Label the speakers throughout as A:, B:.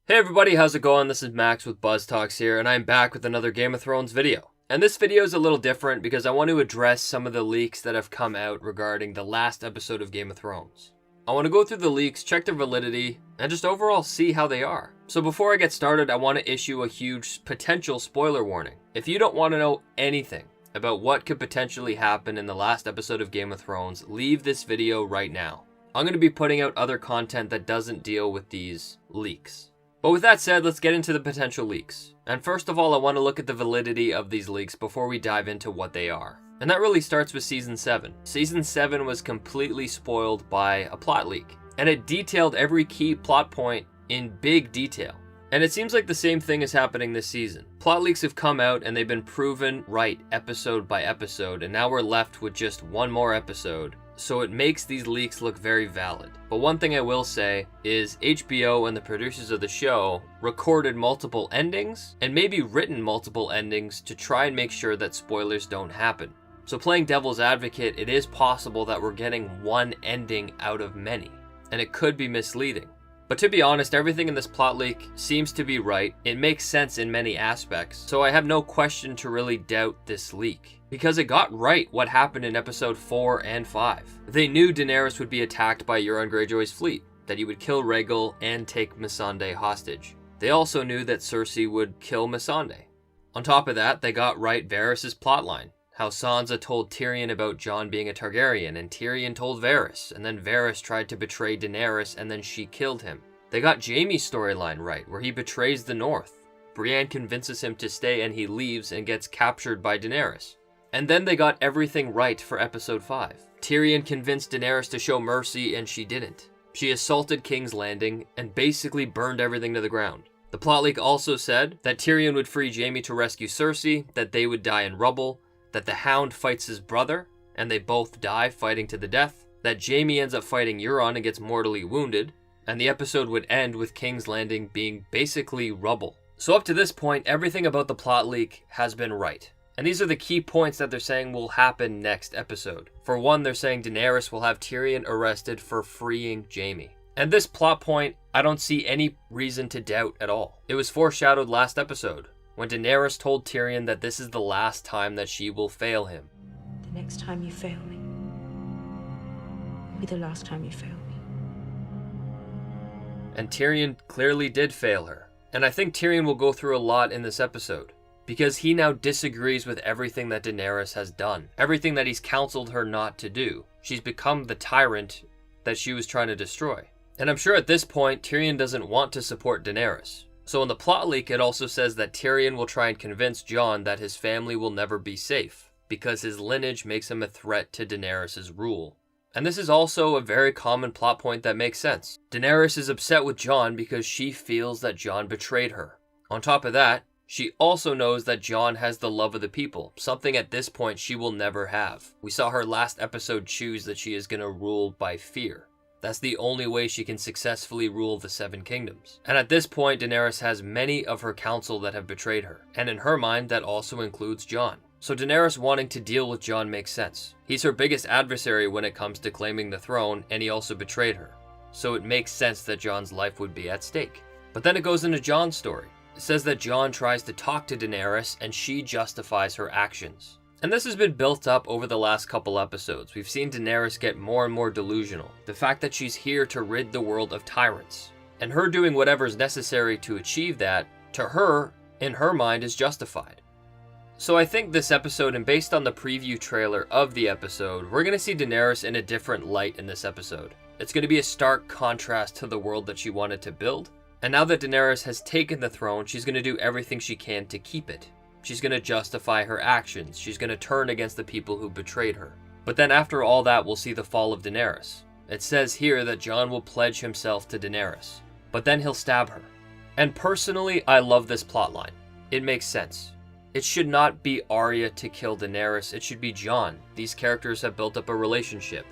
A: Hey everybody, how's it going? This is Max with BuzzTox here, and I'm back with another Game of Thrones video. And this video is a little different because I want to address some of the leaks that have come out regarding the last episode of Game of Thrones. I want to go through the leaks, check their validity, and just overall see how they are. So before I get started, I want to issue a huge potential spoiler warning. If you don't want to know anything about what could potentially happen in the last episode of Game of Thrones, leave this video right now. I'm going to be putting out other content that doesn't deal with these leaks. But with that said, let's get into the potential leaks. And first of all, I want to look at the validity of these leaks before we dive into what they are. And that really starts with Season 7. Season 7 was completely spoiled by a plot leak. And it detailed every key plot point in big detail. And it seems like the same thing is happening this season. Plot leaks have come out and they've been proven right episode by episode. And now we're left with just one more episode. So it makes these leaks look very valid. But one thing I will say is HBO and the producers of the show recorded multiple endings and maybe written multiple endings to try and make sure that spoilers don't happen. So playing devil's advocate, it is possible that we're getting one ending out of many, and it could be misleading. But to be honest, everything in this plot leak seems to be right. It makes sense in many aspects, so I have no question to really doubt this leak. Because it got right what happened in episode 4 and 5. They knew Daenerys would be attacked by Euron Greyjoy's fleet, that he would kill Rhaegal and take Missandei hostage. They also knew that Cersei would kill Missandei. On top of that, they got right Varys' plotline. How Sansa told Tyrion about Jon being a Targaryen, and Tyrion told Varys, and then Varys tried to betray Daenerys, and then she killed him. They got Jaime's storyline right, where he betrays the North. Brienne convinces him to stay, and he leaves and gets captured by Daenerys. And then they got everything right for episode 5. Tyrion convinced Daenerys to show mercy, and she didn't. She assaulted King's Landing, and basically burned everything to the ground. The plot leak also said that Tyrion would free Jaime to rescue Cersei, that they would die in rubble, that the Hound fights his brother, and they both die fighting to the death, that Jaime ends up fighting Euron and gets mortally wounded, and the episode would end with King's Landing being basically rubble. So up to this point, everything about the plot leak has been right. And these are the key points that they're saying will happen next episode. For one, they're saying Daenerys will have Tyrion arrested for freeing Jaime. And this plot point, I don't see any reason to doubt at all. It was foreshadowed last episode, when Daenerys told Tyrion that this is the last time that she will fail him.
B: The next time you fail me will be the last time you fail me.
A: And Tyrion clearly did fail her. And I think Tyrion will go through a lot in this episode, because he now disagrees with everything that Daenerys has done. Everything that he's counseled her not to do. She's become the tyrant that she was trying to destroy. And I'm sure at this point, Tyrion doesn't want to support Daenerys. So in the plot leak, it also says that Tyrion will try and convince Jon that his family will never be safe, because his lineage makes him a threat to Daenerys' rule. And this is also a very common plot point that makes sense. Daenerys is upset with Jon because she feels that Jon betrayed her. On top of that, she also knows that Jon has the love of the people, something at this point she will never have. We saw her last episode choose that she is going to rule by fear. That's the only way she can successfully rule the Seven Kingdoms. And at this point, Daenerys has many of her council that have betrayed her. And in her mind, that also includes Jon. So Daenerys wanting to deal with Jon makes sense. He's her biggest adversary when it comes to claiming the throne, and he also betrayed her. So it makes sense that Jon's life would be at stake. But then it goes into Jon's story. It says that Jon tries to talk to Daenerys, and she justifies her actions. And this has been built up over the last couple episodes. We've seen Daenerys get more and more delusional. The fact that she's here to rid the world of tyrants. And her doing whatever is necessary to achieve that, to her, in her mind, is justified. So I think this episode, and based on the preview trailer of the episode, we're going to see Daenerys in a different light in this episode. It's going to be a stark contrast to the world that she wanted to build. And now that Daenerys has taken the throne, she's going to do everything she can to keep it. She's going to justify her actions. She's going to turn against the people who betrayed her. But then after all that, we'll see the fall of Daenerys. It says here that Jon will pledge himself to Daenerys, but then he'll stab her. And personally, I love this plotline. It makes sense. It should not be Arya to kill Daenerys, it should be Jon. These characters have built up a relationship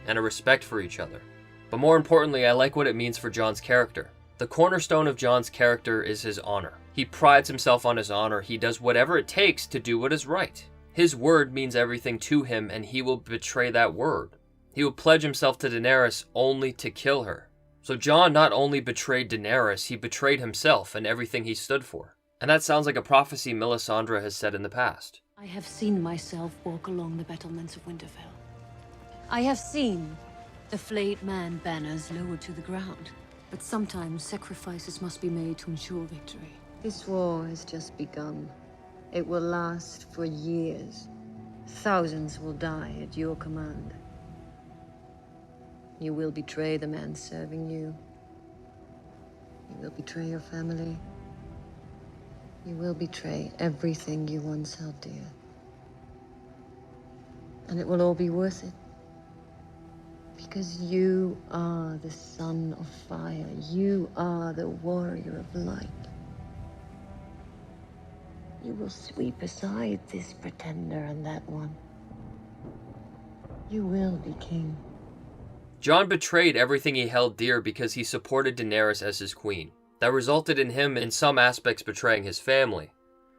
A: and a respect for each other. But more importantly, I like what it means for Jon's character. The cornerstone of Jon's character is his honor. He prides himself on his honor. He does whatever it takes to do what is right. His word means everything to him, and he will betray that word. He will pledge himself to Daenerys only to kill her. So Jon not only betrayed Daenerys, he betrayed himself and everything he stood for. And that sounds like a prophecy Melisandre has said in the past.
C: I have seen myself walk along the battlements of Winterfell. I have seen the flayed man banners lowered to the ground. But sometimes sacrifices must be made to ensure victory.
D: This war has just begun. It will last for years. Thousands will die at your command. You will betray the man serving you. You will betray your family. You will betray everything you once held dear. And it will all be worth it. Because you are the son of fire. You are the warrior of light. You will sweep aside this pretender and that one. You will be king.
A: Jon betrayed everything he held dear because he supported Daenerys as his queen. That resulted in him in some aspects betraying his family.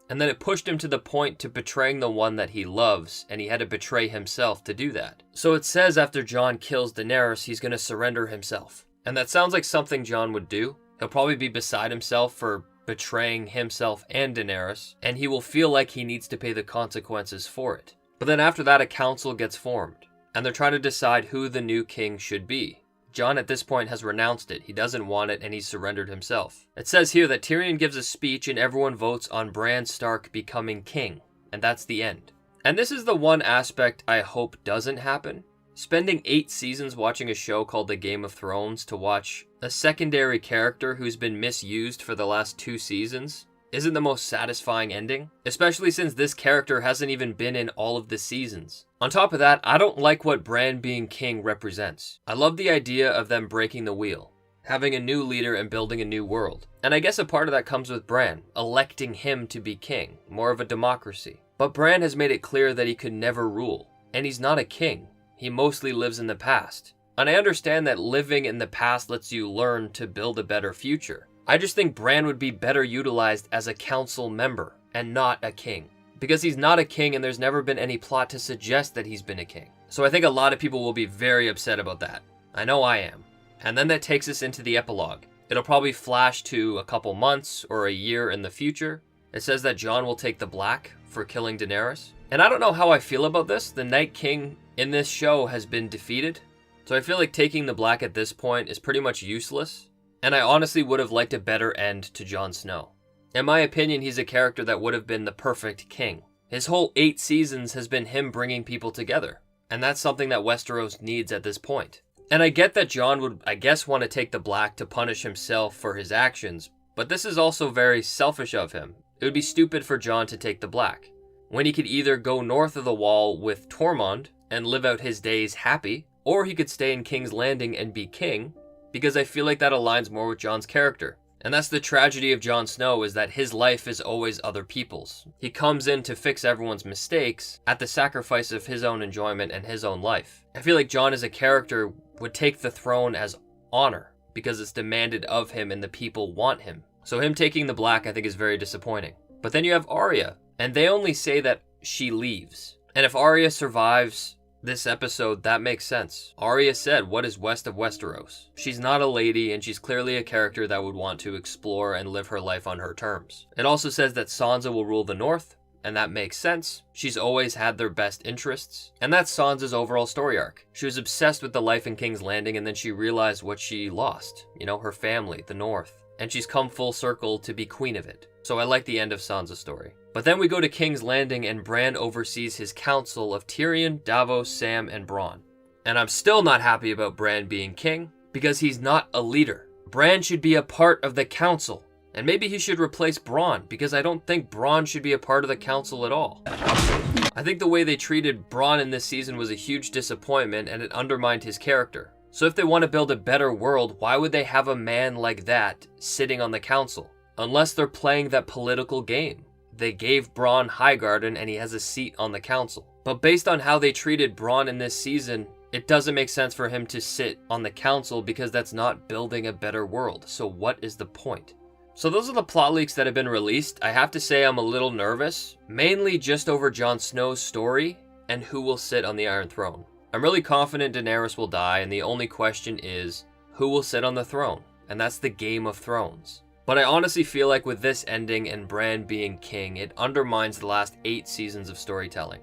A: And then it pushed him to the point to betraying the one that he loves, and he had to betray himself to do that. So it says after Jon kills Daenerys, he's going to surrender himself. And that sounds like something Jon would do. He'll probably be beside himself for betraying himself and Daenerys, and he will feel like he needs to pay the consequences for it. But then after that, a council gets formed, and they're trying to decide who the new king should be. Jon at this point has renounced it. He doesn't want it, and he's surrendered himself. It says here that Tyrion gives a speech and everyone votes on Bran Stark becoming king. And that's the end. And this is the one aspect I hope doesn't happen. Spending 8 seasons watching a show called The Game of Thrones to watch a secondary character who's been misused for the last 2 seasons isn't the most satisfying ending, especially since this character hasn't even been in all of the seasons. On top of that, I don't like what Bran being king represents. I love the idea of them breaking the wheel, having a new leader and building a new world. And I guess a part of that comes with Bran, electing him to be king, more of a democracy. But Bran has made it clear that he could never rule, and he's not a king. He mostly lives in the past. And I understand that living in the past lets you learn to build a better future. I just think Bran would be better utilized as a council member and not a king. Because he's not a king and there's never been any plot to suggest that he's been a king. So I think a lot of people will be very upset about that. I know I am. And then that takes us into the epilogue. It'll probably flash to a couple months or a year in the future. It says that Jon will take the black for killing Daenerys. And I don't know how I feel about this. The Night King in this show has been defeated. So I feel like taking the black at this point is pretty much useless. And I honestly would have liked a better end to Jon Snow. In my opinion, he's a character that would have been the perfect king. His whole 8 seasons has been him bringing people together. And that's something that Westeros needs at this point. And I get that Jon would, I guess, want to take the black to punish himself for his actions. But this is also very selfish of him. It would be stupid for Jon to take the black, when he could either go north of the wall with Tormund and live out his days happy, or he could stay in King's Landing and be king, because I feel like that aligns more with Jon's character. And that's the tragedy of Jon Snow, is that his life is always other people's. He comes in to fix everyone's mistakes at the sacrifice of his own enjoyment and his own life. I feel like Jon as a character would take the throne as honor, because it's demanded of him and the people want him. So him taking the black I think is very disappointing. But then you have Arya, and they only say that she leaves. And if Arya survives this episode, that makes sense. Arya said, what is west of Westeros? She's not a lady, and she's clearly a character that would want to explore and live her life on her terms. It also says that Sansa will rule the north, and that makes sense. She's always had their best interests, and that's Sansa's overall story arc. She was obsessed with the life in King's Landing, and then she realized what she lost. You know, her family, the north. And she's come full circle to be queen of it. So I like the end of Sansa's story. But then we go to King's Landing and Bran oversees his council of Tyrion, Davos, Sam, and Bronn. And I'm still not happy about Bran being king, because he's not a leader. Bran should be a part of the council. And maybe he should replace Bronn, because I don't think Bronn should be a part of the council at all. I think the way they treated Bronn in this season was a huge disappointment, and it undermined his character. So if they want to build a better world, why would they have a man like that sitting on the council? Unless they're playing that political game. They gave Bronn Highgarden and he has a seat on the council. But based on how they treated Bronn in this season, it doesn't make sense for him to sit on the council, because that's not building a better world. So what is the point? So those are the plot leaks that have been released. I have to say I'm a little nervous, mainly just over Jon Snow's story and who will sit on the Iron Throne. I'm really confident Daenerys will die, and the only question is, who will sit on the throne, and that's the Game of Thrones. But I honestly feel like with this ending and Bran being king, it undermines the last 8 seasons of storytelling.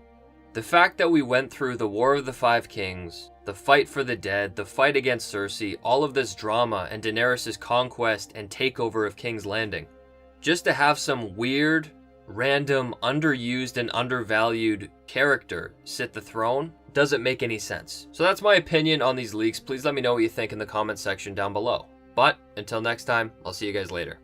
A: The fact that we went through the War of the Five Kings, the fight for the dead, the fight against Cersei, all of this drama, and Daenerys' conquest and takeover of King's Landing, just to have some weird, random, underused and undervalued character sit the throne doesn't make any sense. So that's my opinion on these leaks. Please let me know what you think in the comment section down below. But until next time, I'll see you guys later.